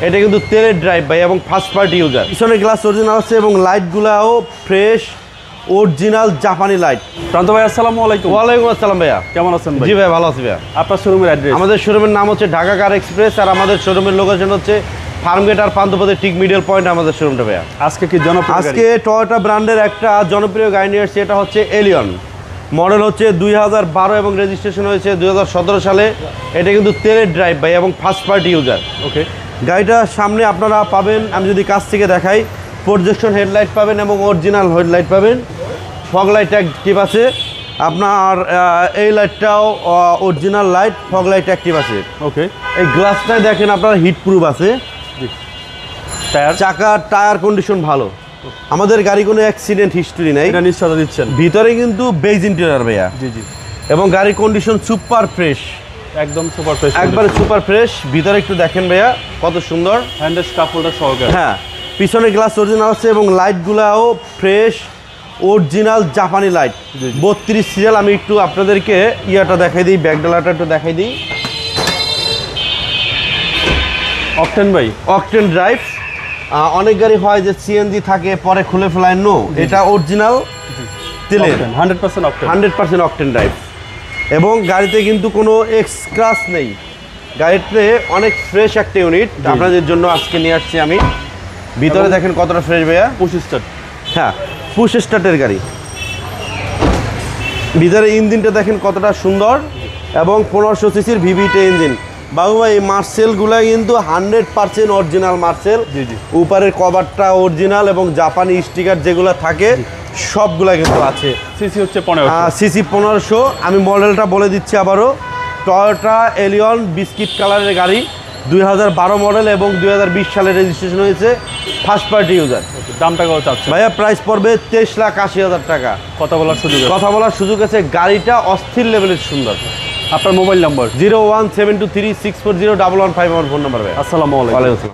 এটা কিন্তু তেলের ড্রাইভ ভাই এবং ফার্স্ট পার্টি ইউজার। পিছনে গ্লাস অরিজিনাল আছে এবং লাইটগুলাও ফ্রেশ অরিজিনাল জাপানি লাইট। প্রান্ত ভাই আসসালামু আলাইকুম। ওয়ালাইকুম আসসালাম ভাইয়া, কেমন আছেন ভাই? জি ভাই ভালো আছি ভাইয়া। আপনার শোরুমের অ্যাড্রেস? আমাদের শোরুমের নাম হচ্ছে ঢাকা কার এক্সপ্রেস, আর আমাদের শোরুমের লোকেশন হচ্ছে ফার্মগেট আর পান্থপথের ঠিক মিডল পয়েন্ট আমাদের শোরুমটা ভাইয়া। আজকে কি জনপ্রিয় গাড়ি? আজকে টয়োটা ব্র্যান্ডের একটা জনপ্রিয় গাড়ি নিয়ে এসেছি। এটা হচ্ছে এলিয়ন, মডেল হচ্ছে 2012 এবং রেজিস্ট্রেশন হয়েছে 2017 সালে। এটা কিন্তু তেলের ড্রাইভ ভাই এবং ফার্স্ট পার্টি ইউজার। ওকে, গাড়িটা সামনে আপনারা পাবেন, আমি যদি কাছ থেকে দেখাই, প্রজেকশন হেডলাইট পাবেন এবং অরিজিনাল হেডলাইট পাবেন। ফগ লাইট অ্যাক্টিভ আছে আপনার, এই লাইটটাও original light, fog light active আছে। ওকে, এই গ্লাসটাই দেখেন আপনার হিট প্রুফ আছে। টায়ার, চাকার টায়ার কন্ডিশন ভালো। আমাদের গাড়ি কোনো অ্যাক্সিডেন্ট হিস্টরি নাই। এটা নিশ্চয়তা দিচ্ছেন? ভিতরে কিন্তু বেজ ইন্টেরিয়র ভাইয়া। জি জি। এবং গাড়ির কন্ডিশন সুপার ফ্রেশ, একদম সুপার ফ্রেশ, একবারে সুপার ফ্রেশ। ভিতরে একটু দেখেন ভাইয়া কত সুন্দর, হ্যান্ডেল স্কাফ হোল্ডার সহকারে। হ্যাঁ, পিছনে গ্লাস অরিজিনাল আছে এবং লাইটগুলাও ফ্রেশ অরিজিনাল জাপানি লাইট। 32 সিরিয়াল। আমি একটু আপনাদেরকে ইয়াটা দেখাই দিই, ব্যাকডালাটা একটু দেখাই দিই। অকটেন ভাই, অকটেন ড্রাইভ। অনেক গাড়ি হয় যে সিএনজি থাকে পরে খুলে ফেলায়, নো, এটা অরিজিনাল তেলের 100% অকটেন, 100% অকটেন ড্রাইভ। এবং গাড়িতে কিন্তু কোনো এক্সক্রাচ নেই। গাড়িতে অনেক ফ্রেশ একটা ইউনিট আপনাদের জন্য আজকে নিয়ে আসছি আমি। ভিতরে দেখেন কতটা ফ্রেশ ভাইয়া। পুশ স্টার্ট, হ্যাঁ, পুশ স্টার্টের গাড়ি। ভিতরে ইঞ্জিনটা দেখেন কতটা সুন্দর এবং 1500 সিসির ভিভিটে ইঞ্জিন। বাবু ভাই, এই মার্সেলগুলো কিন্তু 100% অরিজিনাল মার্সেল। জি জি। উপরের কভারটা অরিজিনাল এবং জাপানি স্টিকার যেগুলো থাকে সবগুলা কিন্তু আছে। সিসি হচ্ছে 1500, সিসি 1500। আমি মডেলটা বলে দিচ্ছি আবারও, টয়োটা এলিয়ন বিস্কিট কালারের গাড়ি, 2012 মডেল এবং 2020 সালে রেজিস্ট্রেশন হয়েছে, ফার্স্ট পার্টি ইউজার। দামটা কত চাচ্ছেন ভাইয়া? প্রাইস পড়বে 23,80,000 টাকা। কথা বলার সুযোগ আছে? কথা বলার সুযোগ আছে। গাড়িটা অস্থির লেভেলের সুন্দর। আপনার মোবাইল নাম্বার? 01723640115 আমার ফোন নাম্বার ভাই। আসসালামু আলাইকুম। ওয়ালাইকুম আসসালাম।